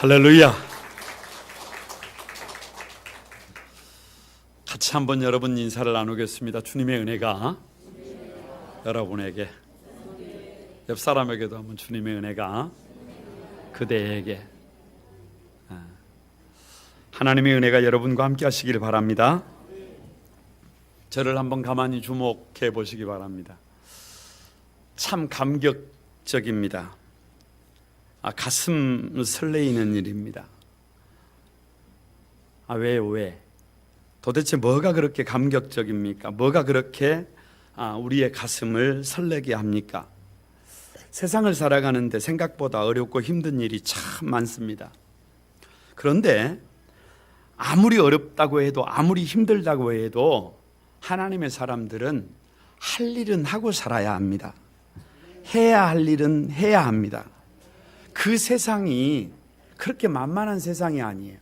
할렐루야. 같이 한번 여러분 인사를 나누겠습니다. 주님의 은혜가 여러분에게, 옆 사람에게도 한번 주님의 은혜가 그대에게, 하나님의 은혜가 여러분과 함께 하시길 바랍니다. 저를 한번 가만히 주목해 보시기 바랍니다. 참 감격적입니다. 가슴 설레이는 일입니다. 왜? 도대체 뭐가 그렇게 감격적입니까? 뭐가 그렇게 우리의 가슴을 설레게 합니까? 세상을 살아가는데 생각보다 어렵고 힘든 일이 참 많습니다. 그런데 아무리 어렵다고 해도, 아무리 힘들다고 해도 하나님의 사람들은 할 일은 하고 살아야 합니다. 해야 할 일은 해야 합니다. 그 세상이 그렇게 만만한 세상이 아니에요.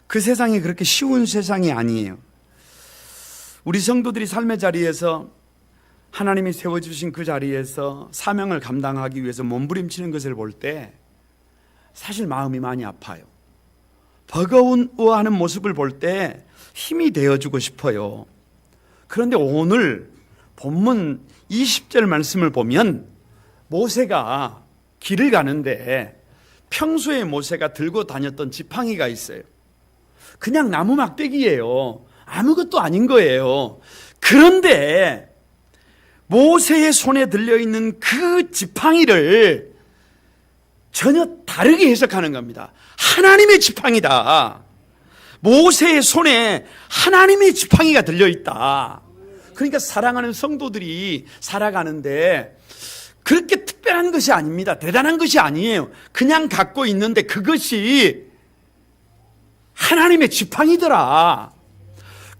그 세상이 그렇게 쉬운 세상이 아니에요. 우리 성도들이 삶의 자리에서, 하나님이 세워주신 그 자리에서 사명을 감당하기 위해서 몸부림치는 것을 볼 때 사실 마음이 많이 아파요. 버거워하는 모습을 볼 때 힘이 되어주고 싶어요. 그런데 오늘 본문 20절 말씀을 보면 모세가 길을 가는데 평소에 모세가 들고 다녔던 지팡이가 있어요. 그냥 나무 막대기예요. 아무것도 아닌 거예요. 그런데 모세의 손에 들려있는 그 지팡이를 전혀 다르게 해석하는 겁니다. 하나님의 지팡이다. 모세의 손에 하나님의 지팡이가 들려있다. 그러니까 사랑하는 성도들이 살아가는데 그렇게 특별한 것이 아닙니다. 대단한 것이 아니에요. 그냥 갖고 있는데 그것이 하나님의 지팡이더라.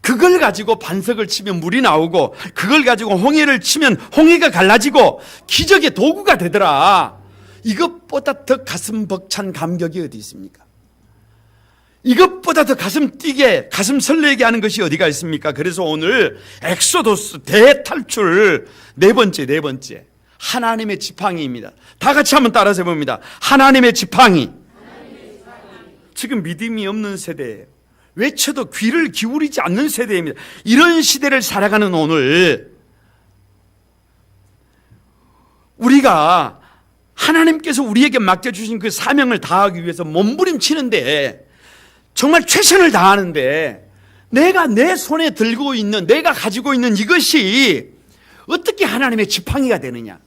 그걸 가지고 반석을 치면 물이 나오고, 그걸 가지고 홍해를 치면 홍해가 갈라지고 기적의 도구가 되더라. 이것보다 더 가슴 벅찬 감격이 어디 있습니까? 이것보다 더 가슴 뛰게, 가슴 설레게 하는 것이 어디가 있습니까? 그래서 오늘 엑소도스 대탈출 네 번째 하나님의 지팡이입니다. 다 같이 한번 따라서 해봅니다. 하나님의 지팡이. 지금 믿음이 없는 세대예요. 외쳐도 귀를 기울이지 않는 세대입니다. 이런 시대를 살아가는 오늘, 우리가 하나님께서 우리에게 맡겨주신 그 사명을 다하기 위해서 몸부림치는데, 정말 최선을 다하는데, 내가 내 손에 들고 있는, 내가 가지고 있는 이것이 어떻게 하나님의 지팡이가 되느냐?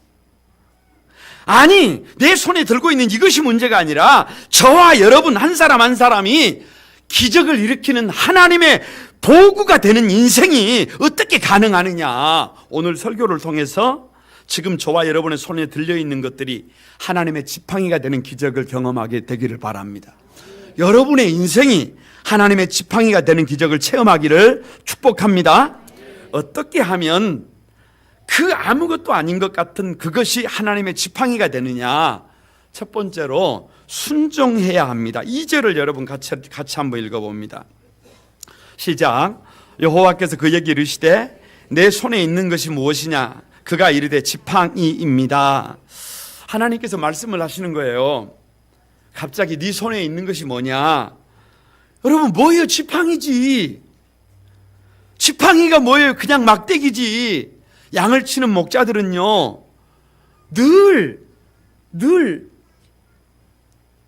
아니, 내 손에 들고 있는 이것이 문제가 아니라 저와 여러분 한 사람 한 사람이 기적을 일으키는 하나님의 도구가 되는 인생이 어떻게 가능하느냐? 오늘 설교를 통해서 지금 저와 여러분의 손에 들려있는 것들이 하나님의 지팡이가 되는 기적을 경험하게 되기를 바랍니다. 여러분의 인생이 하나님의 지팡이가 되는 기적을 체험하기를 축복합니다. 어떻게 하면 그 아무것도 아닌 것 같은 그것이 하나님의 지팡이가 되느냐? 첫 번째로 순종해야 합니다. 2절을 여러분 같이 한번 읽어봅니다. 시작. 여호와께서 그에게 이르시되 내 손에 있는 것이 무엇이냐? 그가 이르되 지팡이입니다. 하나님께서 말씀을 하시는 거예요. 갑자기 네 손에 있는 것이 뭐냐? 여러분, 뭐예요? 지팡이지. 지팡이가 뭐예요? 그냥 막대기지. 양을 치는 목자들은요, 늘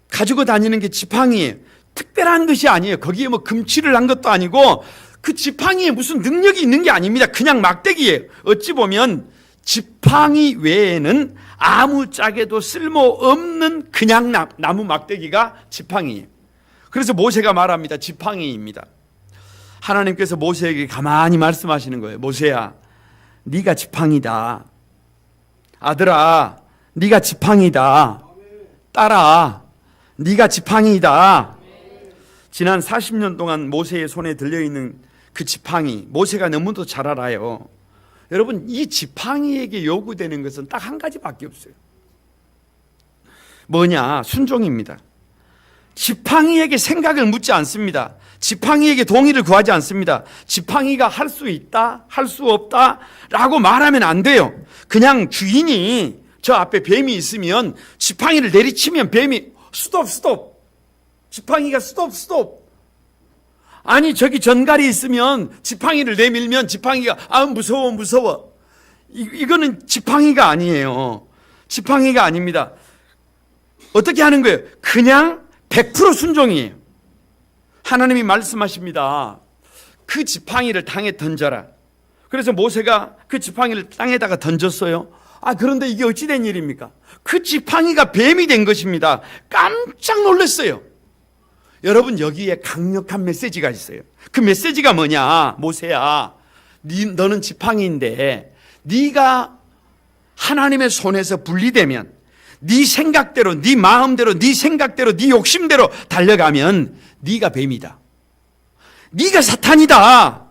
가지고 다니는 게 지팡이에요. 특별한 것이 아니에요. 거기에 뭐 금칠을 한 것도 아니고 그 지팡이에 무슨 능력이 있는 게 아닙니다. 그냥 막대기예요. 어찌 보면 지팡이 외에는 아무짝에도 쓸모없는 그냥 나무 막대기가 지팡이에요. 그래서 모세가 말합니다. 지팡이입니다. 하나님께서 모세에게 가만히 말씀하시는 거예요. 모세야, 네가 지팡이다. 아들아, 네가 지팡이다. 딸아, 네가 지팡이다. 지난 40년 동안 모세의 손에 들려있는 그 지팡이, 모세가 너무도 잘 알아요. 여러분, 이 지팡이에게 요구되는 것은 딱 한 가지밖에 없어요. 뭐냐? 순종입니다. 지팡이에게 생각을 묻지 않습니다. 지팡이에게 동의를 구하지 않습니다. 지팡이가 할 수 있다, 할 수 없다 라고 말하면 안 돼요. 그냥 주인이 저 앞에 뱀이 있으면 지팡이를 내리치면 뱀이 스톱 지팡이가 스톱. 아니 저기 전갈이 있으면 지팡이를 내밀면 지팡이가 무서워. 이거는 지팡이가 아니에요. 지팡이가 아닙니다. 어떻게 하는 거예요? 그냥 100% 순종이에요. 하나님이 말씀하십니다. 그 지팡이를 땅에 던져라. 그래서 모세가 그 지팡이를 땅에다가 던졌어요. 그런데 이게 어찌 된 일입니까? 그 지팡이가 뱀이 된 것입니다. 깜짝 놀랐어요. 여러분, 여기에 강력한 메시지가 있어요. 그 메시지가 뭐냐? 모세야, 너는 지팡이인데 네가 하나님의 손에서 분리되면 네 생각대로, 네 마음대로, 네 생각대로, 네 욕심대로 달려가면 네가 뱀이다. 네가 사탄이다.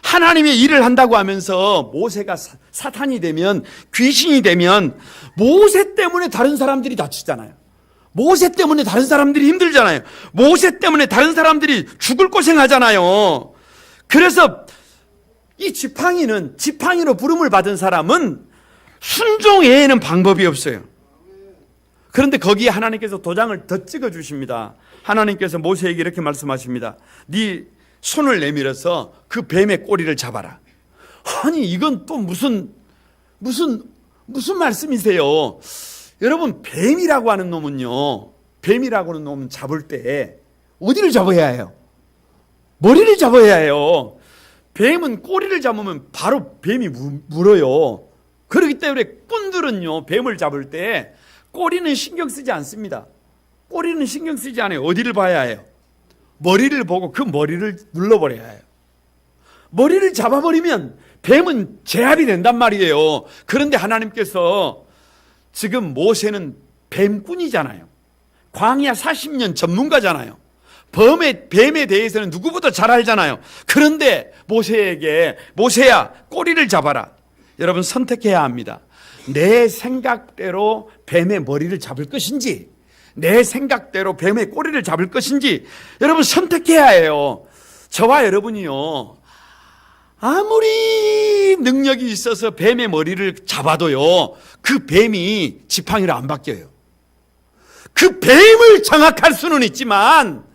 하나님의 일을 한다고 하면서 모세가 사탄이 되면, 귀신이 되면 모세 때문에 다른 사람들이 다치잖아요. 모세 때문에 다른 사람들이 힘들잖아요. 모세 때문에 다른 사람들이 죽을 고생하잖아요. 그래서 이 지팡이로 부름을 받은 사람은 순종 외에는 방법이 없어요. 그런데 거기에 하나님께서 도장을 더 찍어 주십니다. 하나님께서 모세에게 이렇게 말씀하십니다. 네 손을 내밀어서 그 뱀의 꼬리를 잡아라. 아니 이건 또 무슨 말씀이세요? 여러분, 뱀이라고 하는 놈은 잡을 때 어디를 잡아야 해요? 머리를 잡아야 해요. 뱀은 꼬리를 잡으면 바로 뱀이 물어요. 그렇기 때문에 꾼들은요, 뱀을 잡을 때 꼬리는 신경 쓰지 않습니다. 꼬리는 신경 쓰지 않아요. 어디를 봐야 해요? 머리를 보고 그 머리를 눌러버려야 해요. 머리를 잡아버리면 뱀은 제압이 된단 말이에요. 그런데 하나님께서 지금 모세는 뱀꾼이잖아요. 광야 40년 전문가잖아요. 뱀에 대해서는 누구보다 잘 알잖아요. 그런데 모세에게, 모세야, 꼬리를 잡아라. 여러분, 선택해야 합니다. 내 생각대로 뱀의 머리를 잡을 것인지, 내 생각대로 뱀의 꼬리를 잡을 것인지, 여러분 선택해야 해요. 저와 여러분이요, 아무리 능력이 있어서 뱀의 머리를 잡아도요, 그 뱀이 지팡이로 안 바뀌어요. 그 뱀을 장악할 수는 있지만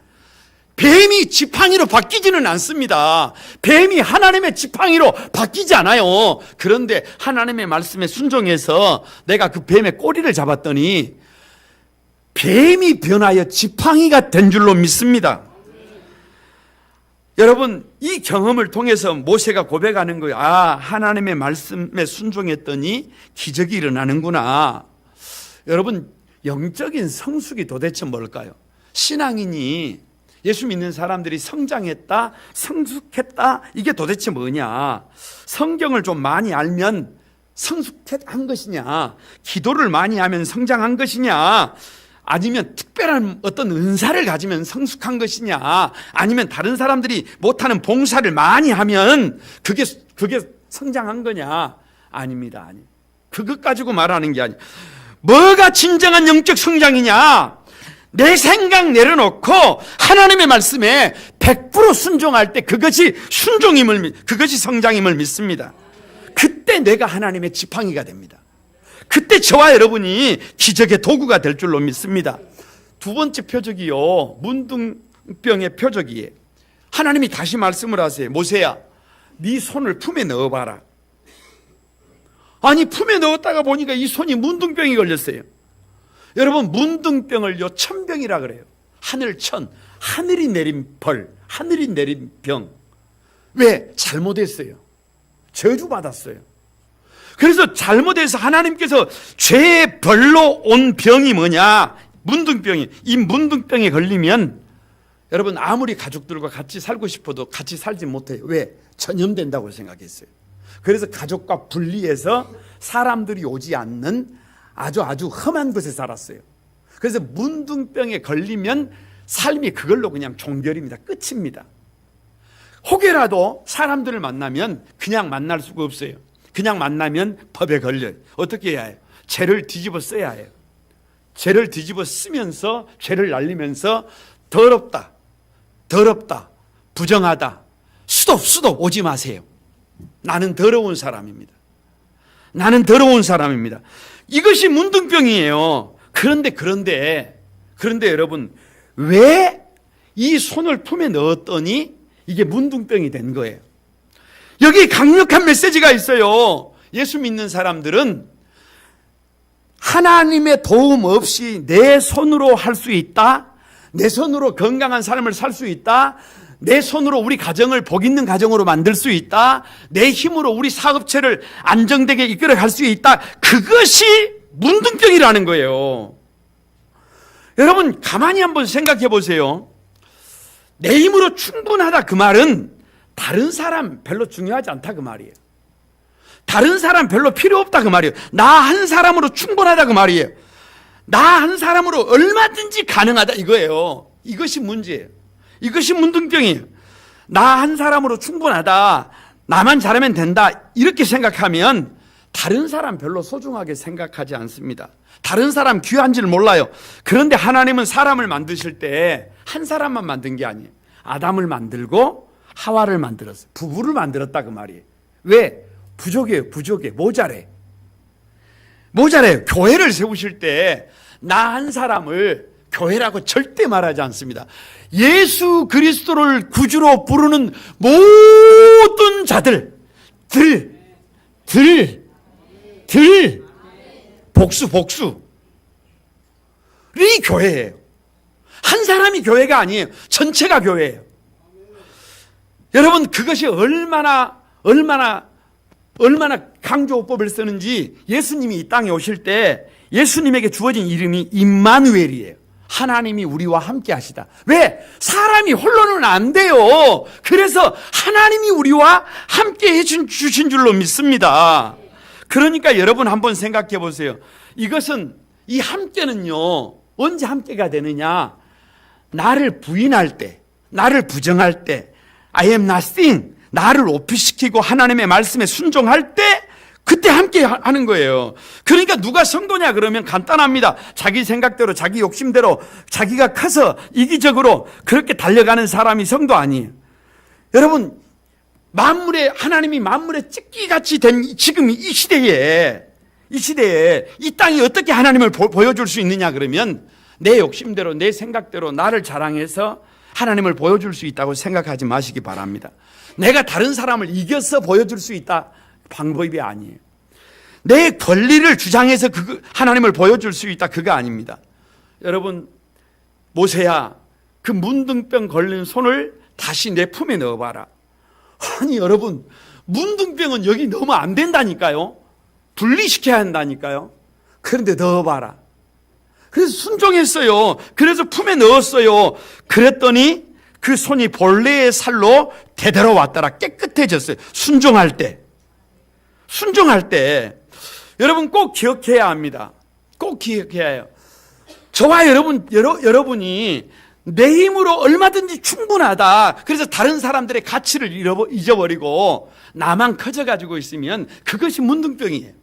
뱀이 지팡이로 바뀌지는 않습니다. 뱀이 하나님의 지팡이로 바뀌지 않아요. 그런데 하나님의 말씀에 순종해서 내가 그 뱀의 꼬리를 잡았더니 뱀이 변하여 지팡이가 된 줄로 믿습니다. 여러분, 이 경험을 통해서 모세가 고백하는 거예요. 하나님의 말씀에 순종했더니 기적이 일어나는구나. 여러분, 영적인 성숙이 도대체 뭘까요? 신앙인이, 예수 믿는 사람들이 성장했다, 성숙했다, 이게 도대체 뭐냐? 성경을 좀 많이 알면 성숙한 것이냐? 기도를 많이 하면 성장한 것이냐? 아니면 특별한 어떤 은사를 가지면 성숙한 것이냐? 아니면 다른 사람들이 못하는 봉사를 많이 하면 그게 성장한 거냐? 아닙니다. 그것 가지고 말하는 게 아니에요. 뭐가 진정한 영적 성장이냐? 내 생각 내려놓고 하나님의 말씀에 100% 순종할 때 그것이 그것이 성장임을 믿습니다. 그때 내가 하나님의 지팡이가 됩니다. 그때 저와 여러분이 기적의 도구가 될 줄로 믿습니다. 두 번째 표적이요, 문둥병의 표적이에요. 하나님이 다시 말씀을 하세요. 모세야, 네 손을 품에 넣어봐라. 아니, 품에 넣었다가 보니까 이 손이 문둥병이 걸렸어요. 여러분, 문둥병을요, 천병이라 그래요. 하늘천, 하늘이 내린 벌, 하늘이 내린 병. 왜? 잘못했어요. 저주받았어요. 그래서 잘못해서 하나님께서 죄의 벌로 온 병이 뭐냐? 문둥병이. 이 문둥병에 걸리면 여러분, 아무리 가족들과 같이 살고 싶어도 같이 살지 못해요. 왜? 전염된다고 생각했어요. 그래서 가족과 분리해서 사람들이 오지 않는 아주 험한 곳에 살았어요. 그래서 문둥병에 걸리면 삶이 그걸로 그냥 종결입니다. 끝입니다. 혹여라도 사람들을 만나면 그냥 만날 수가 없어요. 그냥 만나면 법에 걸려요. 어떻게 해야 해요? 죄를 뒤집어 써야 해요. 죄를 뒤집어 쓰면서, 죄를 날리면서 더럽다, 부정하다, 수도 오지 마세요. 나는 더러운 사람입니다. 나는 더러운 사람입니다. 이것이 문둥병이에요. 그런데 여러분, 왜 이 손을 품에 넣었더니 이게 문둥병이 된 거예요. 여기 강력한 메시지가 있어요. 예수 믿는 사람들은 하나님의 도움 없이 내 손으로 할 수 있다, 내 손으로 건강한 삶을 살 수 있다, 내 손으로 우리 가정을 복 있는 가정으로 만들 수 있다, 내 힘으로 우리 사업체를 안정되게 이끌어 갈 수 있다, 그것이 문둥병이라는 거예요. 여러분 가만히 한번 생각해 보세요. 내 힘으로 충분하다 그 말은 다른 사람 별로 중요하지 않다 그 말이에요. 다른 사람 별로 필요 없다 그 말이에요. 나 한 사람으로 충분하다 그 말이에요. 나 한 사람으로 얼마든지 가능하다 이거예요. 이것이 문제예요. 이것이 문둥병이에요. 나 한 사람으로 충분하다, 나만 잘하면 된다, 이렇게 생각하면 다른 사람 별로 소중하게 생각하지 않습니다. 다른 사람 귀한 줄 몰라요. 그런데 하나님은 사람을 만드실 때 한 사람만 만든 게 아니에요. 아담을 만들고 하와를 만들었어요. 부부를 만들었다 그 말이에요. 왜? 부족해요. 부족해. 모자래요. 교회를 세우실 때 나 한 사람을 교회라고 절대 말하지 않습니다. 예수 그리스도를 구주로 부르는 모든 자들, 복수이 교회예요. 한 사람이 교회가 아니에요. 전체가 교회예요. 여러분 그것이 얼마나 강조법을 쓰는지, 예수님이 이 땅에 오실 때 예수님에게 주어진 이름이 임마누엘이에요. 하나님이 우리와 함께 하시다. 왜? 사람이 홀로는 안 돼요. 그래서 하나님이 우리와 함께 해주신 줄로 믿습니다. 그러니까 여러분 한번 생각해 보세요. 이것은, 이 함께는요, 언제 함께가 되느냐? 나를 부인할 때, 나를 부정할 때, I am nothing, 나를 오피시키고 하나님의 말씀에 순종할 때, 그때 함께 하는 거예요. 그러니까 누가 성도냐 그러면 간단합니다. 자기 생각대로, 자기 욕심대로, 자기가 커서 이기적으로 그렇게 달려가는 사람이 성도 아니에요. 여러분, 하나님이 만물의 찢기같이 된 지금 이 시대에 이 땅이 어떻게 하나님을 보여줄 수 있느냐 그러면 내 욕심대로, 내 생각대로 나를 자랑해서 하나님을 보여줄 수 있다고 생각하지 마시기 바랍니다. 내가 다른 사람을 이겨서 보여줄 수 있다, 방법이 아니에요. 내 권리를 주장해서 하나님을 보여줄 수 있다, 그거 아닙니다. 여러분, 모세야, 그 문둥병 걸린 손을 다시 내 품에 넣어봐라. 아니 여러분, 문둥병은 여기 넣으면 안 된다니까요. 분리시켜야 한다니까요. 그런데 넣어봐라. 그래서 순종했어요. 그래서 품에 넣었어요. 그랬더니 그 손이 본래의 살로 되돌아왔더라. 깨끗해졌어요. 순종할 때. 여러분 꼭 기억해야 합니다. 꼭 기억해야 해요. 저와 여러분이 내 힘으로 얼마든지 충분하다, 그래서 다른 사람들의 가치를 잊어버리고 나만 커져가지고 있으면 그것이 문둥병이에요.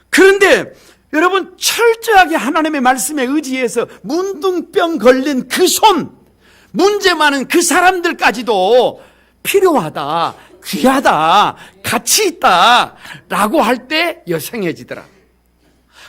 그런데 여러분, 철저하게 하나님의 말씀에 의지해서 문둥병 걸린 그 손, 문제 많은 그 사람들까지도 필요하다, 귀하다, 가치 있다 라고 할 때 여생해지더라.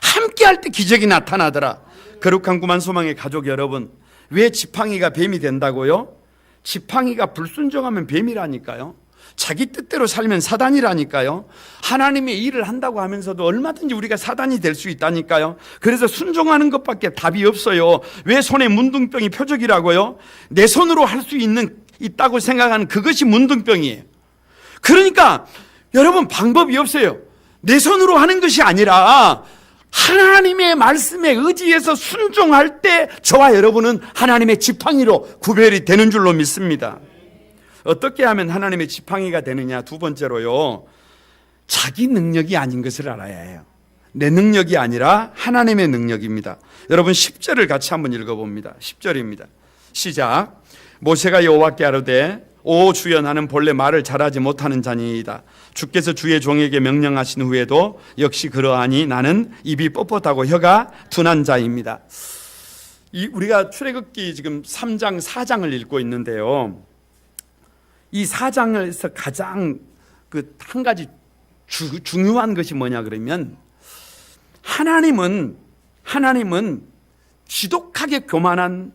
함께 할 때 기적이 나타나더라. 거룩한 구만 소망의 가족 여러분, 왜 지팡이가 뱀이 된다고요? 지팡이가 불순종하면 뱀이라니까요. 자기 뜻대로 살면 사단이라니까요. 하나님의 일을 한다고 하면서도 얼마든지 우리가 사단이 될 수 있다니까요. 그래서 순종하는 것밖에 답이 없어요. 왜 손에 문둥병이 표적이라고요? 내 손으로 할 수 있다고 생각하는 그것이 문둥병이에요. 그러니까 여러분, 방법이 없어요. 내 손으로 하는 것이 아니라 하나님의 말씀에 의지해서 순종할 때 저와 여러분은 하나님의 지팡이로 구별이 되는 줄로 믿습니다. 어떻게 하면 하나님의 지팡이가 되느냐? 두 번째로요, 자기 능력이 아닌 것을 알아야 해요. 내 능력이 아니라 하나님의 능력입니다. 여러분 10절을 같이 한번 읽어봅니다. 10절입니다. 시작. 모세가 여호와께 아뢰되 오 주여, 나는 본래 말을 잘하지 못하는 자니이다. 주께서 주의 종에게 명령하신 후에도 역시 그러하니 나는 입이 뻣뻣하고 혀가 둔한 자입니다. 우리가 출애굽기 지금 3장 4장을 읽고 있는데요, 이 4장에서 가장 한 가지 중요한 것이 뭐냐 그러면, 하나님은 지독하게 교만한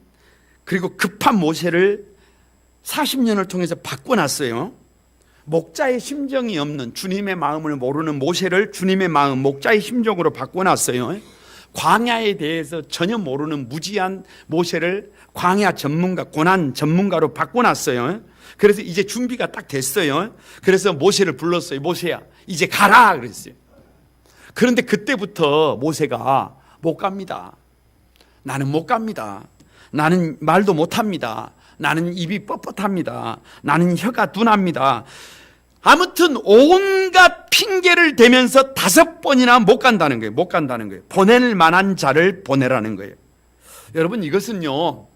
그리고 급한 모세를 40년을 통해서 바꿔놨어요. 목자의 심정이 없는, 주님의 마음을 모르는 모세를 주님의 마음, 목자의 심정으로 바꿔놨어요. 광야에 대해서 전혀 모르는 무지한 모세를 광야 전문가, 고난 전문가로 바꿔놨어요. 그래서 이제 준비가 딱 됐어요. 그래서 모세를 불렀어요. 모세야, 이제 가라 그랬어요. 그런데 그때부터 모세가 못 갑니다. 나는 못 갑니다. 나는 말도 못합니다. 나는 입이 뻣뻣합니다. 나는 혀가 둔합니다. 아무튼 온갖 핑계를 대면서 5번이나 못 간다는 거예요. 못 간다는 거예요. 보낼 만한 자를 보내라는 거예요. 여러분, 이것은요,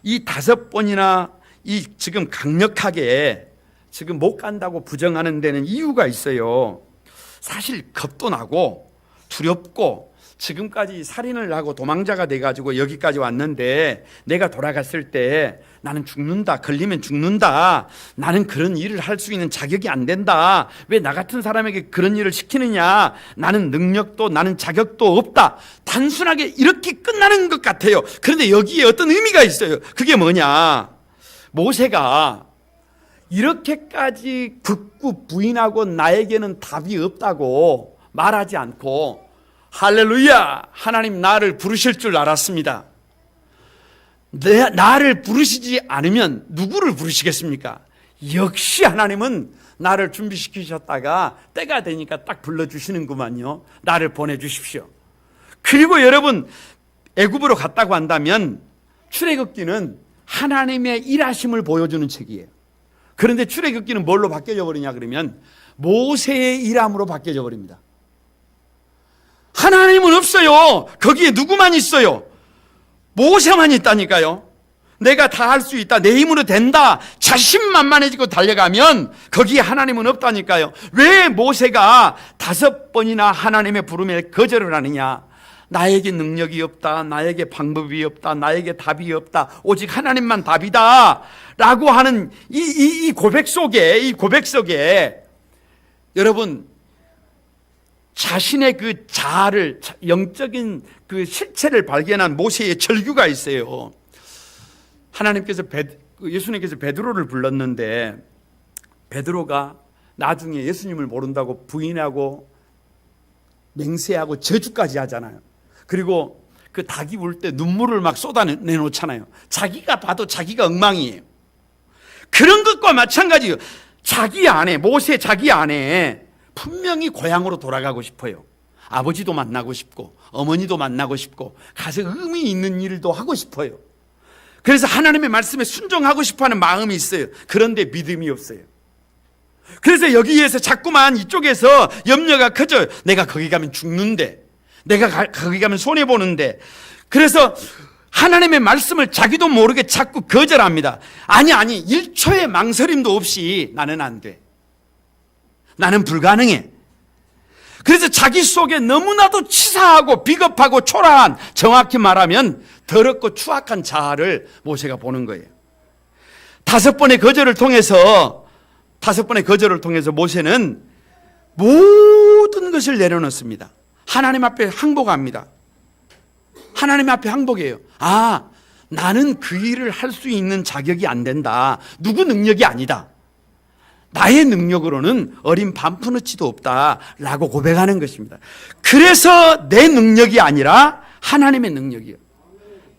이 5번이나 이 지금 강력하게 지금 못 간다고 부정하는 데는 이유가 있어요. 사실 겁도 나고 두렵고 지금까지 살인을 하고 도망자가 돼가지고 여기까지 왔는데 내가 돌아갔을 때 나는 죽는다, 걸리면 죽는다, 나는 그런 일을 할 수 있는 자격이 안 된다, 왜 나 같은 사람에게 그런 일을 시키느냐, 나는 능력도 나는 자격도 없다, 단순하게 이렇게 끝나는 것 같아요. 그런데 여기에 어떤 의미가 있어요. 그게 뭐냐, 모세가 이렇게까지 극구 부인하고 나에게는 답이 없다고 말하지 않고 할렐루야, 하나님 나를 부르실 줄 알았습니다. 나를 부르시지 않으면 누구를 부르시겠습니까? 역시 하나님은 나를 준비시키셨다가 때가 되니까 딱 불러주시는구만요. 나를 보내주십시오. 그리고 여러분, 애굽으로 갔다고 한다면 출애굽기는 하나님의 일하심을 보여주는 책이에요. 그런데 출애굽기는 뭘로 바뀌어져 버리냐 그러면 모세의 일함으로 바뀌어져 버립니다. 하나님은 없어요. 거기에 누구만 있어요? 모세만 있다니까요. 내가 다 할 수 있다, 내 힘으로 된다, 자신만만해지고 달려가면 거기에 하나님은 없다니까요. 왜 모세가 5번이나 하나님의 부름에 거절을 하느냐? 나에게 능력이 없다, 나에게 방법이 없다, 나에게 답이 없다, 오직 하나님만 답이다 라고 하는 이 고백 속에 여러분, 자신의 그 자아를, 영적인 그 실체를 발견한 모세의 절규가 있어요. 하나님께서 예수님께서 베드로를 불렀는데 베드로가 나중에 예수님을 모른다고 부인하고 맹세하고 저주까지 하잖아요. 그리고 그 닭이 울 때 눈물을 막 쏟아내놓잖아요. 자기가 봐도 자기가 엉망이에요. 그런 것과 마찬가지예요. 모세 자기 안에 분명히 고향으로 돌아가고 싶어요. 아버지도 만나고 싶고 어머니도 만나고 싶고 가서 의미 있는 일도 하고 싶어요. 그래서 하나님의 말씀에 순종하고 싶어하는 마음이 있어요. 그런데 믿음이 없어요. 그래서 여기에서 자꾸만 이쪽에서 염려가 커져요. 내가 거기 가면 죽는데, 내가 거기 가면 손해보는데. 그래서 하나님의 말씀을 자기도 모르게 자꾸 거절합니다. 아니 1초의 망설임도 없이 나는 안 돼, 나는 불가능해. 그래서 자기 속에 너무나도 치사하고 비겁하고 초라한, 정확히 말하면 더럽고 추악한 자아를 모세가 보는 거예요. 5번의 거절을 통해서 모세는 모든 것을 내려놓습니다. 하나님 앞에 항복합니다. 하나님 앞에 항복해요. 나는 그 일을 할 수 있는 자격이 안 된다, 누구 능력이 아니다, 나의 능력으로는 어린 반푼어치도 없다라고 고백하는 것입니다. 그래서 내 능력이 아니라 하나님의 능력이에요.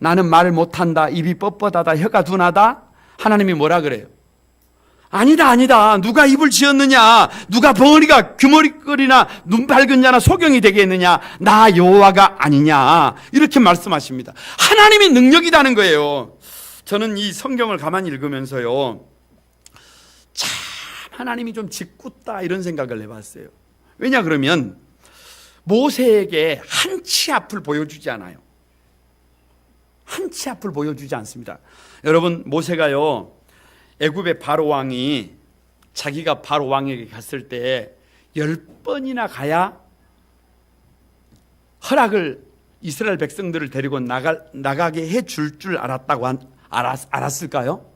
나는 말을 못한다, 입이 뻣뻣하다, 혀가 둔하다. 하나님이 뭐라 그래요? 아니다. 누가 입을 지었느냐? 누가 벙어리가 규머리거리나 눈 밝은 자나 소경이 되겠느냐? 나 여호와가 아니냐? 이렇게 말씀하십니다. 하나님의 능력이라는 거예요. 저는 이 성경을 가만히 읽으면서요, 참 하나님이 좀 짓궂다 이런 생각을 해봤어요. 왜냐 그러면 모세에게 한치 앞을 보여주지 않아요. 한치 앞을 보여주지 않습니다. 여러분, 모세가요, 애굽의 바로 왕이 자기가 바로 왕에게 갔을 때 10번이나 가야 허락을, 이스라엘 백성들을 데리고 나가게 해줄 줄 알았을까요?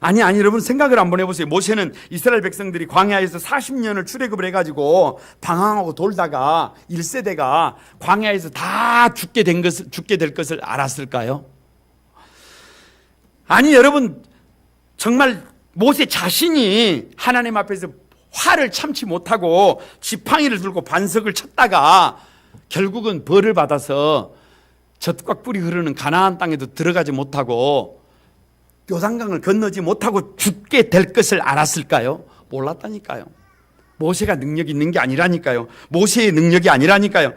아니 여러분, 생각을 한번 해보세요. 모세는 이스라엘 백성들이 광야에서 40년을 출애굽을 해가지고 방황하고 돌다가 1세대가 광야에서 다 죽게 될 것을 알았을까요? 아니 여러분, 정말 모세 자신이 하나님 앞에서 화를 참지 못하고 지팡이를 들고 반석을 쳤다가 결국은 벌을 받아서 젖과 꿀이 흐르는 가나안 땅에도 들어가지 못하고 요단강을 건너지 못하고 죽게 될 것을 알았을까요? 몰랐다니까요. 모세가 능력이 있는 게 아니라니까요. 모세의 능력이 아니라니까요.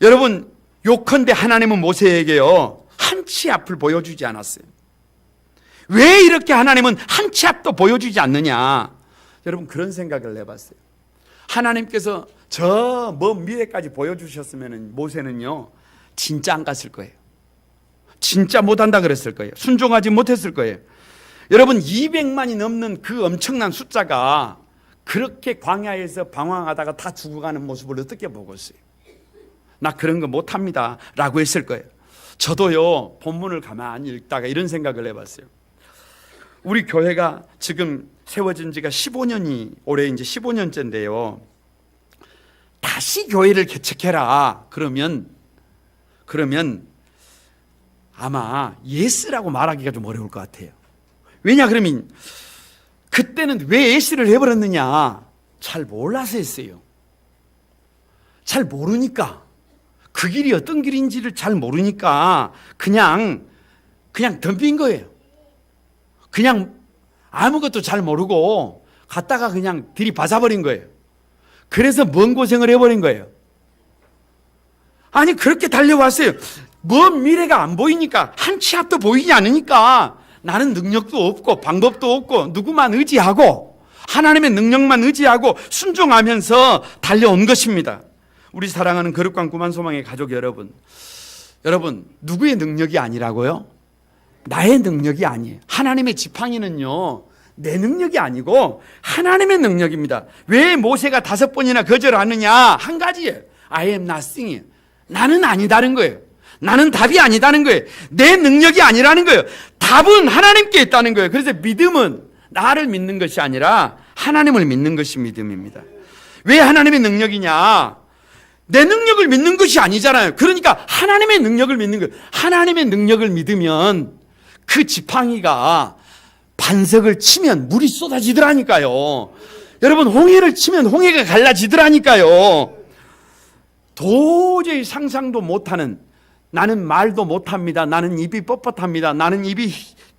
여러분, 요컨대 하나님은 모세에게요 한 치 앞을 보여주지 않았어요. 왜 이렇게 하나님은 한 치 앞도 보여주지 않느냐? 여러분, 그런 생각을 해봤어요. 하나님께서 저 먼 미래까지 보여주셨으면 모세는요 진짜 안 갔을 거예요. 진짜 못한다 그랬을 거예요. 순종하지 못했을 거예요. 여러분, 200만이 넘는 그 엄청난 숫자가 그렇게 광야에서 방황하다가 다 죽어가는 모습을 어떻게 보고 있어요? 나 그런 거 못합니다 라고 했을 거예요. 저도요 본문을 가만히 읽다가 이런 생각을 해봤어요. 우리 교회가 지금 세워진 지가 15년이 올해 이제 15년째인데요. 다시 교회를 개척해라 그러면 아마 예스라고 말하기가 좀 어려울 것 같아요. 왜냐 그러면 그때는 왜 예스를 해버렸느냐? 잘 몰라서 했어요. 잘 모르니까, 그 길이 어떤 길인지를 잘 모르니까 그냥 덤빈 거예요. 그냥 아무것도 잘 모르고 갔다가 그냥 들이받아버린 거예요. 그래서 먼 고생을 해버린 거예요. 아니 그렇게 달려왔어요. 먼 미래가 안 보이니까, 한 치 앞도 보이지 않으니까 나는 능력도 없고 방법도 없고 누구만 의지하고 하나님의 능력만 의지하고 순종하면서 달려온 것입니다. 우리 사랑하는 거룩한 구만 소망의 가족 여러분, 누구의 능력이 아니라고요? 나의 능력이 아니에요. 하나님의 지팡이는요 내 능력이 아니고 하나님의 능력입니다. 왜 모세가 5번이나 거절하느냐? 한 가지예요. I am nothing이에요. 나는 아니다는 거예요. 나는 답이 아니다는 거예요. 내 능력이 아니라는 거예요. 답은 하나님께 있다는 거예요. 그래서 믿음은 나를 믿는 것이 아니라 하나님을 믿는 것이 믿음입니다. 왜 하나님의 능력이냐? 내 능력을 믿는 것이 아니잖아요. 그러니까 하나님의 능력을 믿는 거예요. 하나님의 능력을 믿으면 그 지팡이가 반석을 치면 물이 쏟아지더라니까요. 여러분, 홍해를 치면 홍해가 갈라지더라니까요. 도저히 상상도 못하는, 나는 말도 못합니다, 나는 입이 뻣뻣합니다, 나는 입이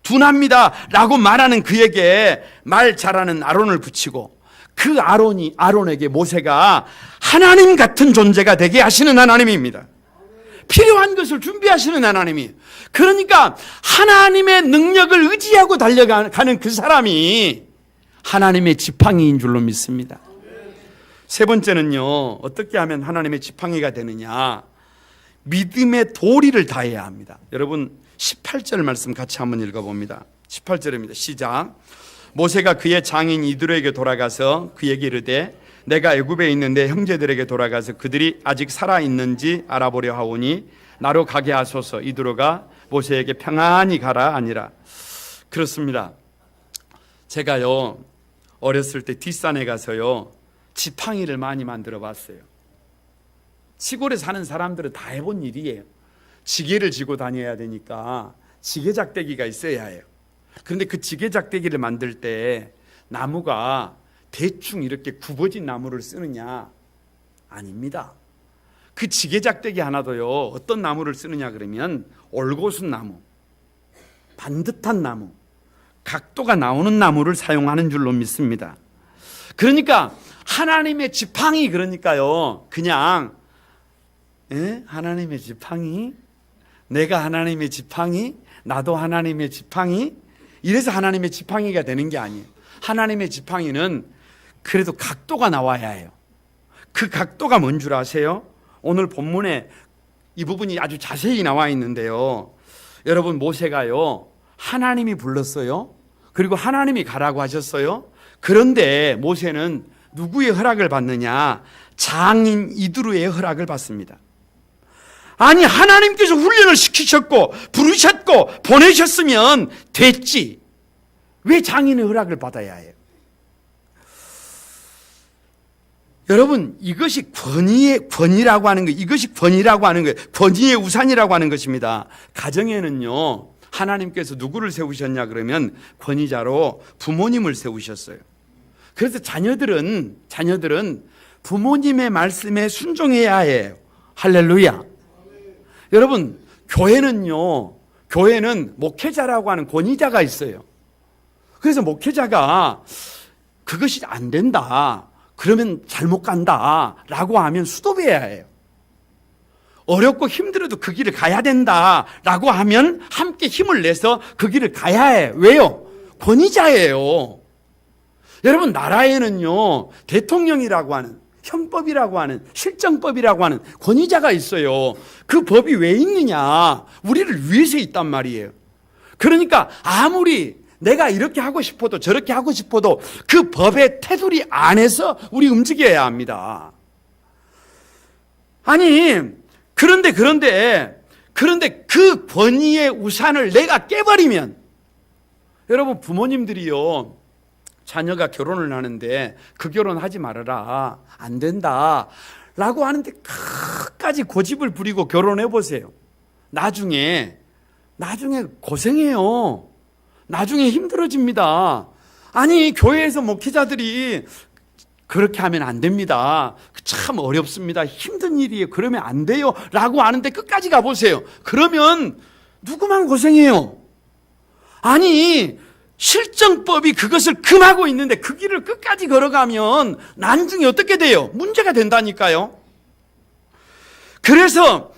둔합니다 라고 말하는 그에게 말 잘하는 아론을 붙이고, 그 아론에게 모세가 하나님 같은 존재가 되게 하시는 하나님입니다. 필요한 것을 준비하시는 하나님이. 그러니까 하나님의 능력을 의지하고 달려가는 그 사람이 하나님의 지팡이인 줄로 믿습니다. 세 번째는요, 어떻게 하면 하나님의 지팡이가 되느냐? 믿음의 도리를 다해야 합니다. 여러분 18절 말씀 같이 한번 읽어봅니다. 18절입니다. 시작. 모세가 그의 장인 이드로에게 돌아가서 그에게 이르되 내가 애굽에 있는데 형제들에게 돌아가서 그들이 아직 살아있는지 알아보려 하오니 나로 가게 하소서. 이드로가 모세에게 평안히 가라 아니라. 그렇습니다. 제가요 어렸을 때 뒷산에 가서요 지팡이를 많이 만들어 봤어요. 시골에 사는 사람들은 다 해본 일이에요. 지게를 지고 다녀야 되니까 지게작대기가 있어야 해요. 그런데 그 지게작대기를 만들 때 나무가 대충 이렇게 굽어진 나무를 쓰느냐? 아닙니다. 그 지게작대기 하나도요 어떤 나무를 쓰느냐 그러면 올곧은 나무, 반듯한 나무, 각도가 나오는 나무를 사용하는 줄로 믿습니다. 그러니까 하나님의 지팡이, 그러니까요 그냥 하나님의 지팡이, 내가 하나님의 지팡이, 나도 하나님의 지팡이, 이래서 하나님의 지팡이가 되는 게 아니에요. 하나님의 지팡이는 그래도 각도가 나와야 해요. 그 각도가 뭔 줄 아세요? 오늘 본문에 이 부분이 아주 자세히 나와 있는데요. 여러분, 모세가요 하나님이 불렀어요. 그리고 하나님이 가라고 하셨어요. 그런데 모세는 누구의 허락을 받느냐? 장인 이드로의 허락을 받습니다. 아니, 하나님께서 훈련을 시키셨고 부르셨고 보내셨으면 됐지, 왜 장인의 허락을 받아야 해요? 여러분, 이것이 권위라고 하는 거예요. 이것이 권위라고 하는 거예요. 권위의 우산이라고 하는 것입니다. 가정에는요 하나님께서 누구를 세우셨냐 그러면 권위자로 부모님을 세우셨어요. 그래서 자녀들은 부모님의 말씀에 순종해야 해요. 할렐루야. 여러분, 교회는 목회자라고 하는 권위자가 있어요. 그래서 목회자가 그것이 안 된다, 그러면 잘못 간다 라고 하면 수도해야 해요. 어렵고 힘들어도 그 길을 가야 된다 라고 하면 함께 힘을 내서 그 길을 가야 해요. 왜요? 권위자예요. 여러분, 나라에는요 대통령이라고 하는, 형법이라고 하는, 실정법이라고 하는 권위자가 있어요. 그 법이 왜 있느냐? 우리를 위해서 있단 말이에요. 그러니까 아무리 내가 이렇게 하고 싶어도 저렇게 하고 싶어도 그 법의 테두리 안에서 우리 움직여야 합니다. 아니, 그런데 그 권위의 우산을 내가 깨버리면, 여러분, 부모님들이요 자녀가 결혼을 하는데 그 결혼하지 말아라, 안 된다 라고 하는데 끝까지 고집을 부리고 결혼해 보세요. 나중에 고생해요. 나중에 힘들어집니다. 아니, 교회에서 목회자들이 그렇게 하면 안 됩니다, 참 어렵습니다, 힘든 일이에요, 그러면 안 돼요 라고 하는데 끝까지 가보세요. 그러면 누구만 고생해요? 아니, 실정법이 그것을 금하고 있는데 그 길을 끝까지 걸어가면 나중에 어떻게 돼요? 문제가 된다니까요. 그래서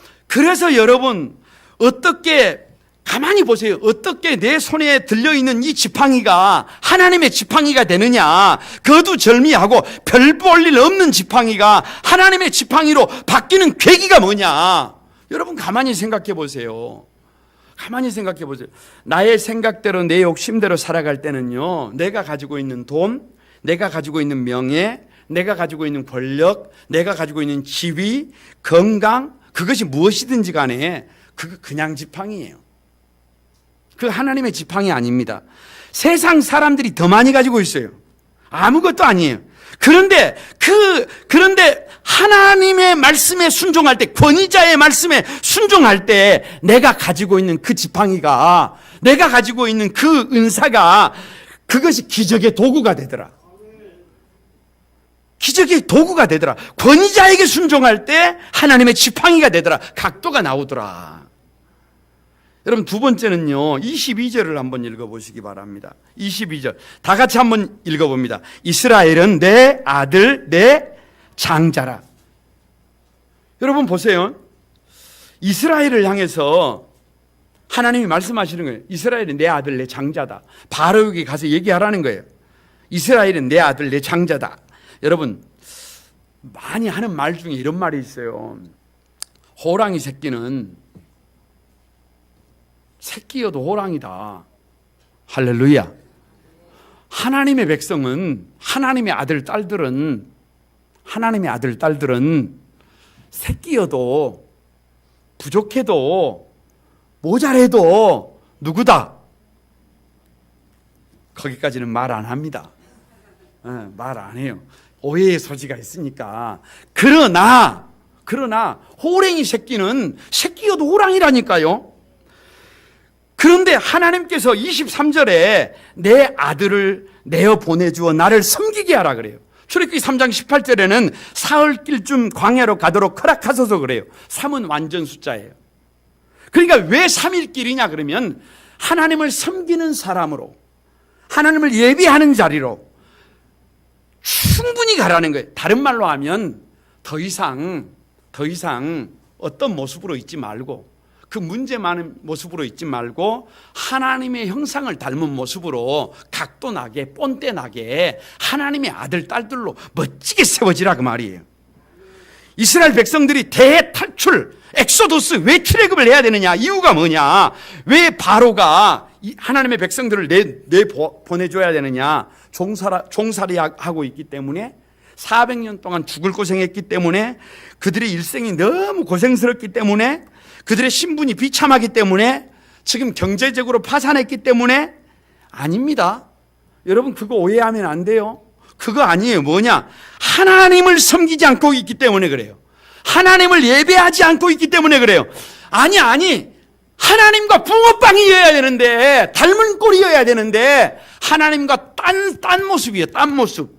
여러분, 어떻게, 가만히 보세요. 어떻게 내 손에 들려있는 이 지팡이가 하나님의 지팡이가 되느냐? 거두절미하고 별 볼 일 없는 지팡이가 하나님의 지팡이로 바뀌는 계기가 뭐냐? 여러분, 가만히 생각해 보세요. 가만히 생각해 보세요. 나의 생각대로, 내 욕심대로 살아갈 때는요, 내가 가지고 있는 돈, 내가 가지고 있는 명예, 내가 가지고 있는 권력, 내가 가지고 있는 지위, 건강, 그것이 무엇이든지 간에 그냥 지팡이에요. 그 하나님의 지팡이 아닙니다. 세상 사람들이 더 많이 가지고 있어요. 아무것도 아니에요. 그런데 하나님의 말씀에 순종할 때, 권위자의 말씀에 순종할 때 내가 가지고 있는 그 지팡이가, 내가 가지고 있는 그 은사가, 그것이 기적의 도구가 되더라. 기적의 도구가 되더라. 권위자에게 순종할 때 하나님의 지팡이가 되더라. 각도가 나오더라. 여러분, 두 번째는요, 22절을 한번 읽어보시기 바랍니다. 22절 다 같이 한번 읽어봅니다. 이스라엘은 내 아들 내 장자라. 여러분 보세요. 이스라엘을 향해서 하나님이 말씀하시는 거예요. 이스라엘은 내 아들 내 장자다. 바로에게 가서 얘기하라는 거예요. 이스라엘은 내 아들 내 장자다. 여러분, 많이 하는 말 중에 이런 말이 있어요. 호랑이 새끼는 새끼여도 호랑이다. 할렐루야. 하나님의 백성은, 하나님의 아들 딸들은 새끼여도, 부족해도, 모자래도 누구다? 거기까지는 말 안 합니다. 말 안 해요. 오해의 소지가 있으니까. 그러나 호랑이 새끼는 새끼여도 호랑이라니까요. 그런데 하나님께서 23절에 내 아들을 내어 보내주어 나를 섬기게 하라 그래요. 출애굽기 3장 18절에는 사흘길쯤 광야로 가도록 허락하소서 그래요. 3은 완전 숫자예요. 그러니까 왜 3일길이냐 그러면 하나님을 섬기는 사람으로, 하나님을 예비하는 자리로 충분히 가라는 거예요. 다른 말로 하면 더 이상 어떤 모습으로 있지 말고, 그 문제 많은 모습으로 있지 말고 하나님의 형상을 닮은 모습으로 각도 나게, 본때 나게 하나님의 아들 딸들로 멋지게 세워지라 그 말이에요. 이스라엘 백성들이 대탈출, 엑소도스, 왜 출애굽을 해야 되느냐? 이유가 뭐냐? 왜 바로가 하나님의 백성들을 보내줘야 되느냐? 종살이하고 있기 때문에, 400년 동안 죽을 고생했기 때문에, 그들의 일생이 너무 고생스럽기 때문에, 그들의 신분이 비참하기 때문에, 지금 경제적으로 파산했기 때문에? 아닙니다. 여러분, 그거 오해하면 안 돼요. 그거 아니에요. 뭐냐? 하나님을 섬기지 않고 있기 때문에 그래요. 하나님을 예배하지 않고 있기 때문에 그래요. 아니 하나님과 붕어빵이어야 되는데, 닮은 꼴이어야 되는데 하나님과 딴 모습이에요. 딴 모습.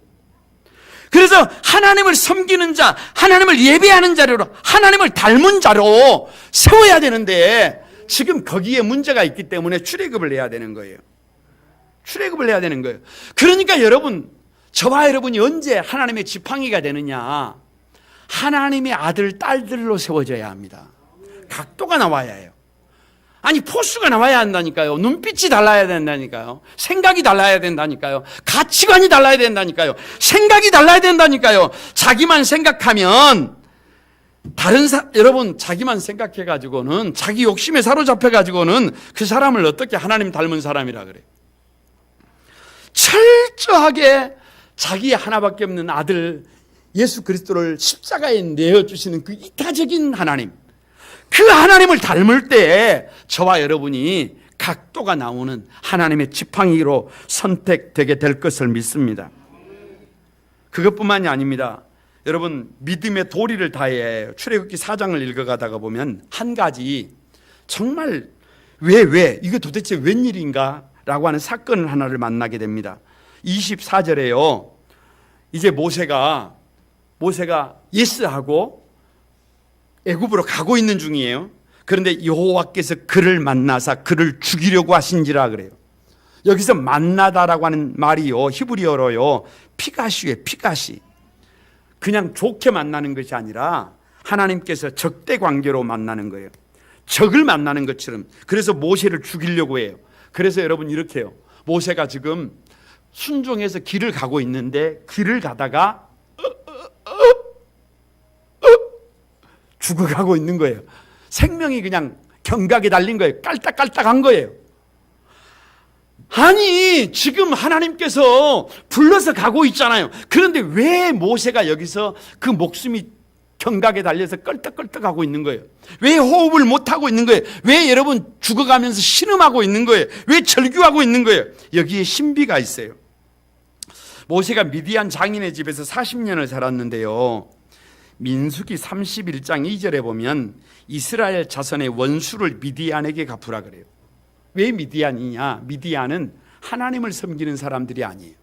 그래서 하나님을 섬기는 자, 하나님을 예배하는 자로, 하나님을 닮은 자로 세워야 되는데 지금 거기에 문제가 있기 때문에 출애굽을 해야 되는 거예요. 출애굽을 해야 되는 거예요. 그러니까 여러분, 저와 여러분이 언제 하나님의 지팡이가 되느냐? 하나님의 아들, 딸들로 세워져야 합니다. 각도가 나와야 해요. 아니, 포스가 나와야 한다니까요. 눈빛이 달라야 된다니까요. 생각이 달라야 된다니까요. 가치관이 달라야 된다니까요. 생각이 달라야 된다니까요. 자기만 생각하면 여러분, 자기만 생각해가지고는, 자기 욕심에 사로잡혀가지고는 그 사람을 어떻게 하나님 닮은 사람이라 그래요. 철저하게 자기 하나밖에 없는 아들 예수 그리스도를 십자가에 내어주시는 그 이타적인 하나님, 그 하나님을 닮을 때 저와 여러분이 각도가 나오는 하나님의 지팡이로 선택되게 될 것을 믿습니다. 그것뿐만이 아닙니다. 여러분, 믿음의 도리를 다해 출애굽기 4장을 읽어가다가 보면 한 가지 정말 이게 도대체 웬일인가 라고 하는 사건 하나를 만나게 됩니다. 24절에요. 이제 모세가 예스하고 애굽으로 가고 있는 중이에요. 그런데 여호와께서 그를 만나사 그를 죽이려고 하신지라 그래요. 여기서 만나다라고 하는 말이요, 히브리어로요, 피가시예요. 피가시. 그냥 좋게 만나는 것이 아니라 하나님께서 적대 관계로 만나는 거예요. 적을 만나는 것처럼. 그래서 모세를 죽이려고 해요. 그래서 여러분 이렇게 해요. 모세가 지금 순종해서 길을 가고 있는데 길을 가다가 죽어가고 있는 거예요. 생명이 그냥 경각에 달린 거예요. 깔딱깔딱한 거예요. 아니, 지금 하나님께서 불러서 가고 있잖아요. 그런데 왜 모세가 여기서 그 목숨이 경각에 달려서 껄떡껄떡하고 있는 거예요? 왜 호흡을 못하고 있는 거예요? 왜 여러분 죽어가면서 신음하고 있는 거예요? 왜 절규하고 있는 거예요? 여기에 신비가 있어요. 모세가 미디안 장인의 집에서 40년을 살았는데요, 민수기 31장 2절에 보면 이스라엘 자손의 원수를 미디안에게 갚으라 그래요. 왜 미디안이냐? 미디안은 하나님을 섬기는 사람들이 아니에요.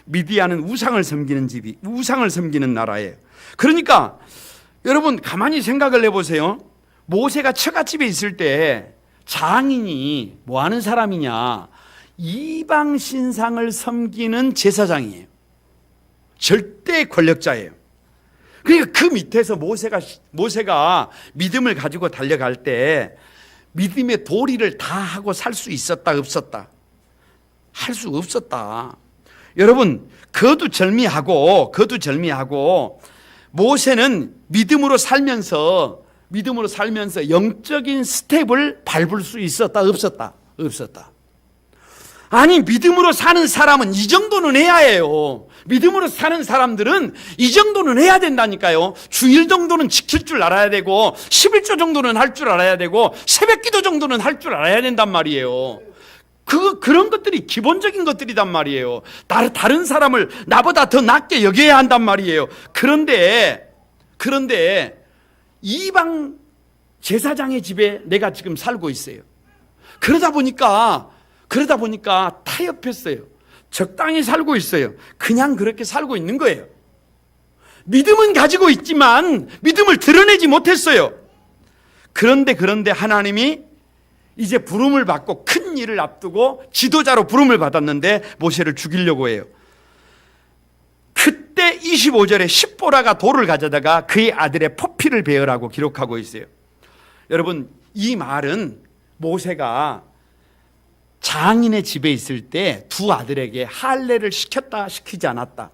미디안은 우상을 섬기는 나라예요. 그러니까 여러분 가만히 생각을 해보세요. 모세가 처갓집에 있을 때 장인이 뭐 하는 사람이냐? 이방 신상을 섬기는 제사장이에요. 절대 권력자예요. 그러니까 그 밑에서 모세가 믿음을 가지고 달려갈 때 믿음의 도리를 다 하고 살 수 있었다, 없었다? 할 수 없었다. 여러분, 거두절미하고 모세는 믿음으로 살면서 영적인 스텝을 밟을 수 있었다, 없었다? 없었다. 아니, 믿음으로 사는 사람은 이 정도는 해야 해요. 믿음으로 사는 사람들은 이 정도는 해야 된다니까요. 주일 정도는 지킬 줄 알아야 되고 11조 정도는 할 줄 알아야 되고 새벽기도 정도는 할 줄 알아야 된단 말이에요. 그런 것들이 기본적인 것들이단 말이에요. 다른 사람을 나보다 더 낫게 여겨야 한단 말이에요. 그런데 이방 제사장의 집에 내가 지금 살고 있어요. 그러다 보니까 타협했어요. 적당히 살고 있어요. 그냥 그렇게 살고 있는 거예요. 믿음은 가지고 있지만 믿음을 드러내지 못했어요. 그런데 하나님이 이제 부름을 받고 큰 일을 앞두고 지도자로 부름을 받았는데 모세를 죽이려고 해요. 그때 25절에 십보라가 돌을 가져다가 그의 아들의 포피를 베어라고 기록하고 있어요. 여러분, 이 말은 모세가 장인의 집에 있을 때 두 아들에게 할례를 시켰다, 시키지 않았다?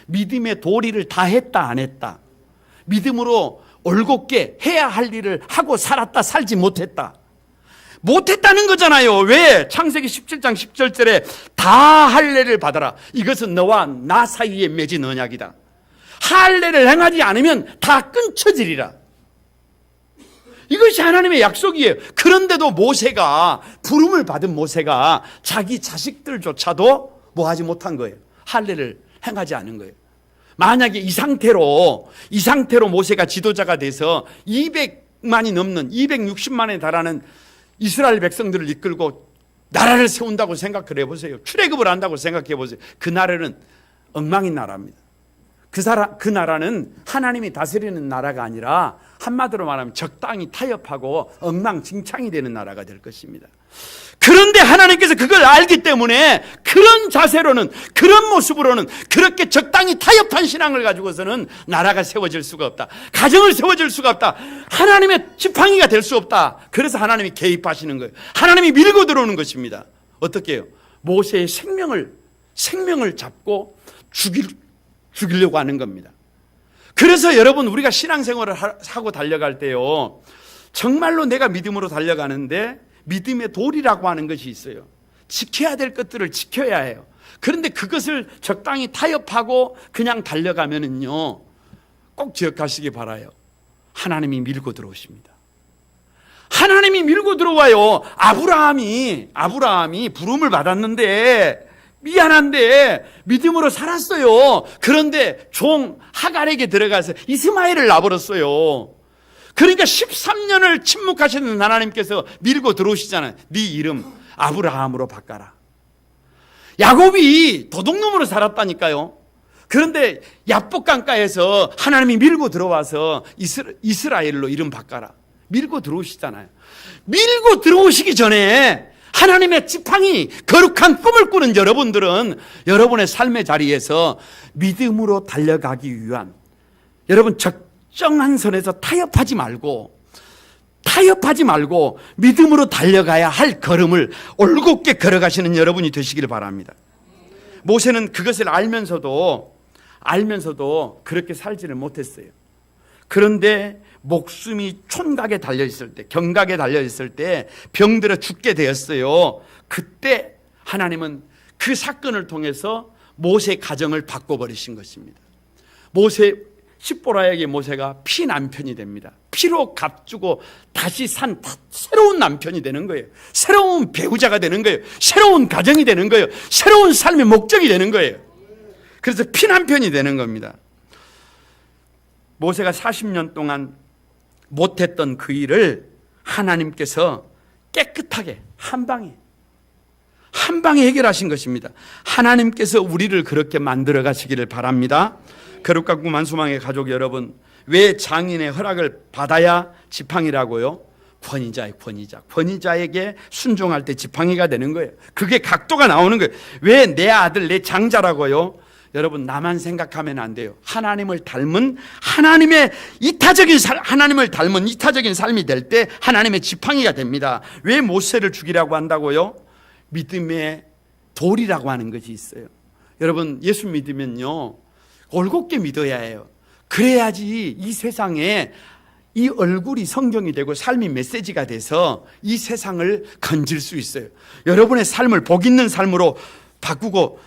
믿음의 도리를 다 했다, 안 했다? 믿음으로 올곧게 해야 할 일을 하고 살았다, 살지 못했다? 못했다는 거잖아요. 왜? 창세기 17장 10절에 다 할례를 받아라. 이것은 너와 나 사이에 맺은 언약이다. 할례를 행하지 않으면 다 끊쳐지리라. 이것이 하나님의 약속이에요. 그런데도 부름을 받은 모세가 자기 자식들조차도 뭐 하지 못한 거예요. 할례를 행하지 않은 거예요. 만약에 이 상태로 모세가 지도자가 돼서 200만이 넘는 260만에 달하는 이스라엘 백성들을 이끌고 나라를 세운다고 생각을 해보세요. 출애굽을 한다고 생각해 보세요. 그 나라는 엉망인 나라입니다. 그 나라는 하나님이 다스리는 나라가 아니라 한마디로 말하면 적당히 타협하고 엉망진창이 되는 나라가 될 것입니다. 그런데 하나님께서 그걸 알기 때문에 그런 자세로는, 그런 모습으로는, 그렇게 적당히 타협한 신앙을 가지고서는 나라가 세워질 수가 없다. 가정을 세워질 수가 없다. 하나님의 지팡이가 될 수 없다. 그래서 하나님이 개입하시는 거예요. 하나님이 밀고 들어오는 것입니다. 어떻게 해요? 모세의 생명을 잡고 죽이려고 하는 겁니다. 그래서 여러분, 우리가 신앙생활을 하고 달려갈 때요, 정말로 내가 믿음으로 달려가는데 믿음의 도리라고 하는 것이 있어요. 지켜야 될 것들을 지켜야 해요. 그런데 그것을 적당히 타협하고 그냥 달려가면은요, 꼭 기억하시기 바라요. 하나님이 밀고 들어오십니다. 하나님이 밀고 들어와요. 아브라함이 부름을 받았는데 미안한데 믿음으로 살았어요. 그런데 종 하갈에게 들어가서 이스마엘을 낳아버렸어요. 그러니까 13년을 침묵하시는 하나님께서 밀고 들어오시잖아요. 네 이름 아브라함으로 바꿔라. 야곱이 도둑놈으로 살았다니까요. 그런데 야복강가에서 하나님이 밀고 들어와서 이스라엘로 이름 바꿔라. 밀고 들어오시잖아요. 밀고 들어오시기 전에 하나님의 지팡이, 거룩한 꿈을 꾸는 여러분들은 여러분의 삶의 자리에서 믿음으로 달려가기 위한, 여러분 적정한 선에서 타협하지 말고 믿음으로 달려가야 할 걸음을 올곧게 걸어가시는 여러분이 되시길 바랍니다. 모세는 그것을 알면서도 그렇게 살지를 못했어요. 그런데 목숨이 촌각에 달려있을 때, 경각에 달려있을 때 병들어 죽게 되었어요. 그때 하나님은 그 사건을 통해서 모세 가정을 바꿔버리신 것입니다. 십보라에게 모세가 피남편이 됩니다. 피로 값주고 다시 산 새로운 남편이 되는 거예요. 새로운 배우자가 되는 거예요. 새로운 가정이 되는 거예요. 새로운 삶의 목적이 되는 거예요. 그래서 피남편이 되는 겁니다. 모세가 40년 동안 못했던 그 일을 하나님께서 깨끗하게 한 방에 해결하신 것입니다. 하나님께서 우리를 그렇게 만들어 가시기를 바랍니다. 거룩과 만수망의 가족 여러분, 왜 장인의 허락을 받아야 지팡이라고요? 권위자에게 순종할 때 지팡이가 되는 거예요. 그게 각도가 나오는 거예요. 왜 내 아들, 내 장자라고요? 여러분, 나만 생각하면 안 돼요. 하나님을 닮은 이타적인 삶이 될 때 하나님의 지팡이가 됩니다. 왜 모세를 죽이라고 한다고요? 믿음의 도리라고 하는 것이 있어요. 여러분, 예수 믿으면요, 올곧게 믿어야 해요. 그래야지 이 세상에 이 얼굴이 성경이 되고 삶이 메시지가 돼서 이 세상을 건질 수 있어요. 여러분의 삶을 복 있는 삶으로 바꾸고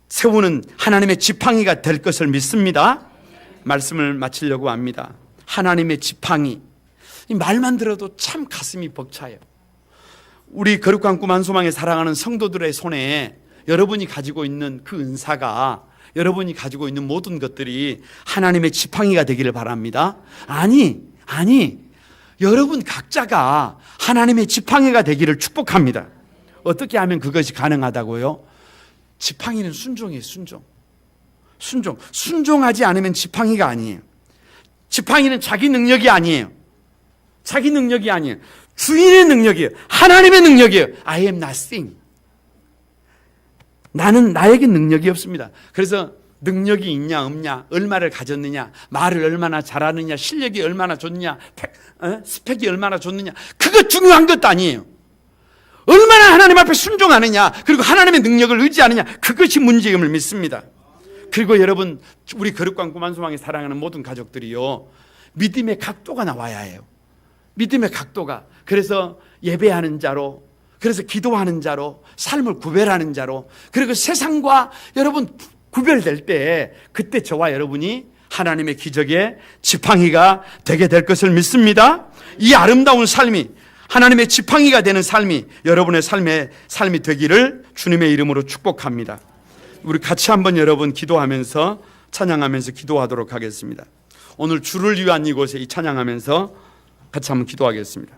세우는 하나님의 지팡이가 될 것을 믿습니다. 말씀을 마치려고 합니다. 하나님의 지팡이, 이 말만 들어도 참 가슴이 벅차요. 우리 거룩한 꿈 한소망에 사랑하는 성도들의 손에 여러분이 가지고 있는 그 은사가, 여러분이 가지고 있는 모든 것들이 하나님의 지팡이가 되기를 바랍니다. 아니, 여러분 각자가 하나님의 지팡이가 되기를 축복합니다. 어떻게 하면 그것이 가능하다고요? 지팡이는 순종이에요. 순종하지 않으면 지팡이가 아니에요. 지팡이는 자기 능력이 아니에요. 주인의 능력이에요. 하나님의 능력이에요. I am nothing. 나에게 능력이 없습니다. 그래서 능력이 있냐 없냐, 얼마를 가졌느냐, 말을 얼마나 잘하느냐, 실력이 얼마나 좋느냐, 스펙이 얼마나 좋느냐, 그거 중요한 것도 아니에요. 얼마나 하나님 앞에 순종하느냐, 그리고 하나님의 능력을 의지하느냐, 그것이 문제임을 믿습니다. 그리고 여러분, 우리 거룩한 꿈 한소망에 사랑하는 모든 가족들이요, 믿음의 각도가 나와야 해요. 믿음의 각도가. 그래서 예배하는 자로, 그래서 기도하는 자로, 삶을 구별하는 자로, 그리고 세상과 여러분 구별될 때, 그때 저와 여러분이 하나님의 기적의 지팡이가 되게 될 것을 믿습니다. 이 아름다운 삶이, 하나님의 지팡이가 되는 삶이 여러분의 삶이 되기를 주님의 이름으로 축복합니다. 우리 같이 한번 여러분 기도하면서, 찬양하면서 기도하도록 하겠습니다. 오늘 주를 위한 이곳에 이 찬양하면서 같이 한번 기도하겠습니다.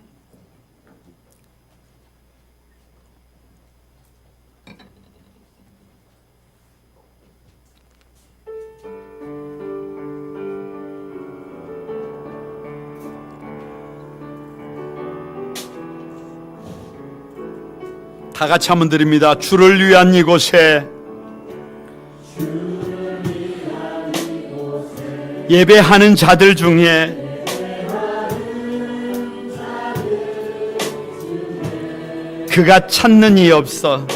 다 같이 한번 드립니다. 주를 위한 이곳에 예배하는 자들 중에 그가 찾는 이 없어.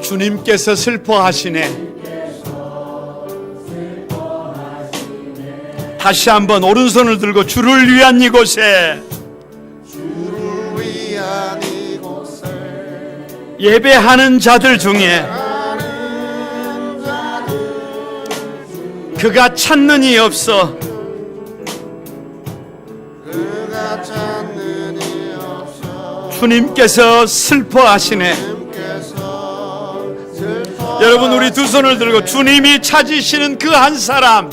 주님께서 슬퍼하시네. 다시 한번 오른손을 들고 주를 위한 이곳에 예배하는 자들 중에 그가 찾는 이 없어. 주님께서 슬퍼하시네. 여러분, 우리 두 손을 들고 주님이 찾으시는 그 한 사람,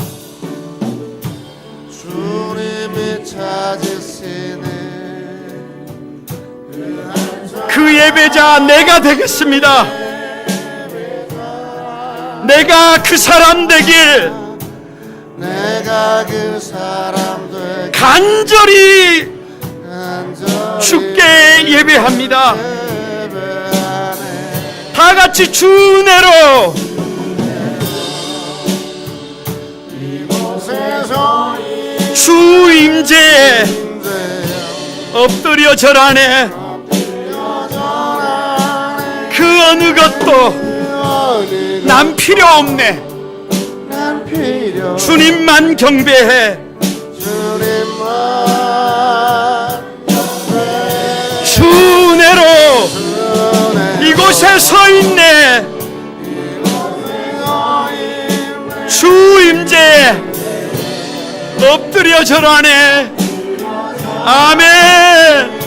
그 예배자 내가 되겠습니다. 내가 그 사람 되길 간절히 주께 예배합니다. 다 같이 주 은혜로 주 임재에 엎드려 절하네. 그 어느 것도 난 필요 없네. 주님만 경배해. 주 은혜로 이곳에 서 있네. 주 임재에 엎드려 절하네. 아멘.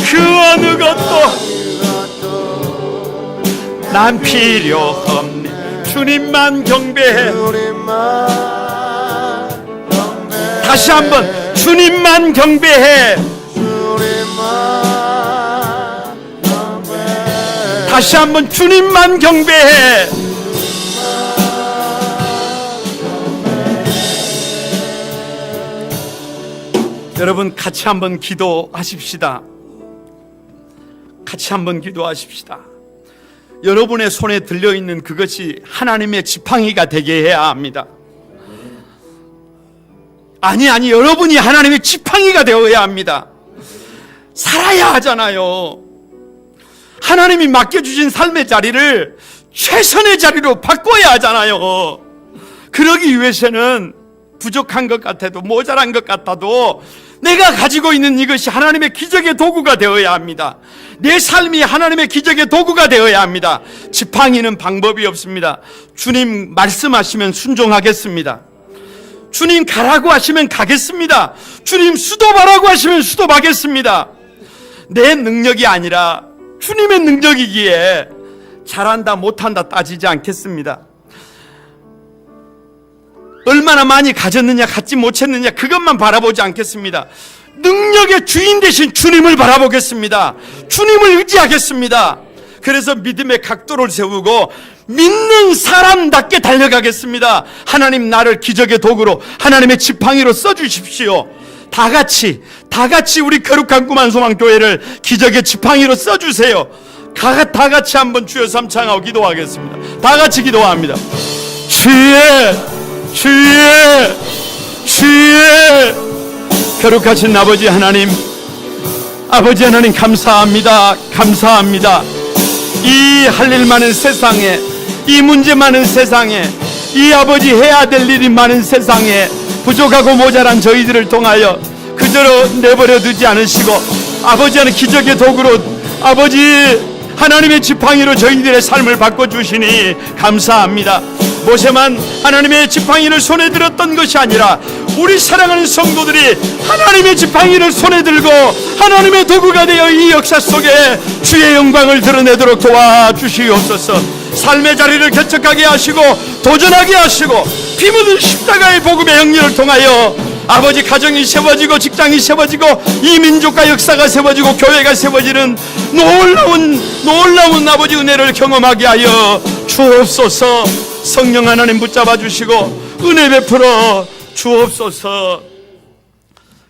그 어느 것도 난 필요 없네. 주님만 경배해. 다시 한번 주님만 경배해. 다시 한번 주님만 경배해. 여러분, 같이 한번 기도하십시다. 같이 한번 기도하십시다. 여러분의 손에 들려있는 그것이 하나님의 지팡이가 되게 해야 합니다. 아니, 여러분이 하나님의 지팡이가 되어야 합니다. 살아야 하잖아요. 하나님이 맡겨주신 삶의 자리를 최선의 자리로 바꿔야 하잖아요. 그러기 위해서는 부족한 것 같아도, 모자란 것 같아도 내가 가지고 있는 이것이 하나님의 기적의 도구가 되어야 합니다. 내 삶이 하나님의 기적의 도구가 되어야 합니다. 지팡이는 방법이 없습니다. 주님 말씀하시면 순종하겠습니다. 주님 가라고 하시면 가겠습니다. 주님 수도하라고 하시면 수도하겠습니다. 내 능력이 아니라 주님의 능력이기에 잘한다 못한다 따지지 않겠습니다. 얼마나 많이 가졌느냐 갖지 못했느냐 그것만 바라보지 않겠습니다. 능력의 주인 되신 주님을 바라보겠습니다. 주님을 의지하겠습니다. 그래서 믿음의 각도를 세우고 믿는 사람답게 달려가겠습니다. 하나님, 나를 기적의 도구로, 하나님의 지팡이로 써주십시오. 다 같이 우리 거룩한 구만소망교회를 기적의 지팡이로 써주세요. 다 같이 한번 주여 삼창하고 기도하겠습니다. 다 같이 기도합니다. 주의 거룩하신 아버지 하나님, 감사합니다. 이 할 일 많은 세상에, 이 문제 많은 세상에, 이 아버지 해야 될 일이 많은 세상에 부족하고 모자란 저희들을 통하여 그저로 내버려 두지 않으시고 아버지는 기적의 도구로, 아버지 하나님의 지팡이로 저희들의 삶을 바꿔주시니 감사합니다. 모세만 하나님의 지팡이를 손에 들었던 것이 아니라 우리 사랑하는 성도들이 하나님의 지팡이를 손에 들고 하나님의 도구가 되어 이 역사 속에 주의 영광을 드러내도록 도와주시옵소서. 삶의 자리를 개척하게 하시고 도전하게 하시고 피 묻은 십자가의 복음의 영리를 통하여 아버지 가정이 세워지고 직장이 세워지고 이 민족과 역사가 세워지고 교회가 세워지는 놀라운 아버지 은혜를 경험하게 하여 주옵소서. 성령 하나님 붙잡아 주시고 은혜 베풀어 주옵소서.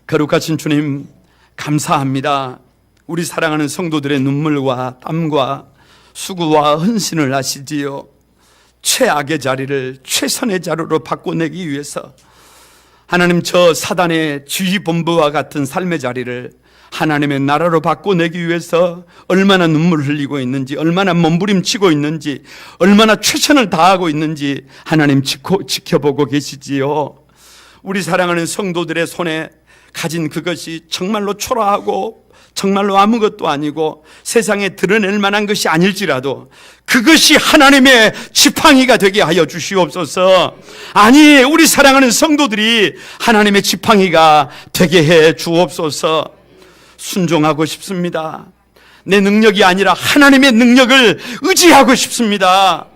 거룩하신 주님 감사합니다. 우리 사랑하는 성도들의 눈물과 땀과 수고와 헌신을 하시지요. 최악의 자리를 최선의 자리로 바꿔내기 위해서 하나님, 저 사단의 지휘본부와 같은 삶의 자리를 하나님의 나라로 바꿔내기 위해서 얼마나 눈물을 흘리고 있는지, 얼마나 몸부림치고 있는지, 얼마나 최선을 다하고 있는지 하나님 지켜보고 계시지요. 우리 사랑하는 성도들의 손에 가진 그것이 정말로 초라하고 정말로 아무것도 아니고 세상에 드러낼 만한 것이 아닐지라도 그것이 하나님의 지팡이가 되게 하여 주시옵소서. 아니, 우리 사랑하는 성도들이 하나님의 지팡이가 되게 해 주옵소서. 순종하고 싶습니다. 내 능력이 아니라 하나님의 능력을 의지하고 싶습니다.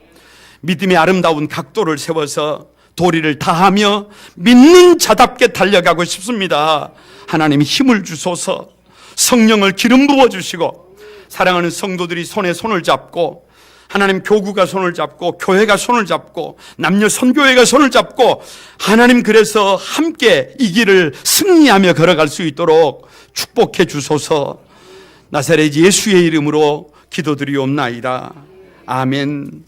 믿음의 아름다운 각도를 세워서 도리를 다하며 믿는 자답게 달려가고 싶습니다. 하나님이 힘을 주소서. 성령을 기름 부어주시고 사랑하는 성도들이 손에 손을 잡고 하나님, 교구가 손을 잡고 교회가 손을 잡고 남녀 선교회가 손을 잡고 하나님, 그래서 함께 이 길을 승리하며 걸어갈 수 있도록 축복해 주소서. 나사렛 예수의 이름으로 기도드리옵나이다. 아멘.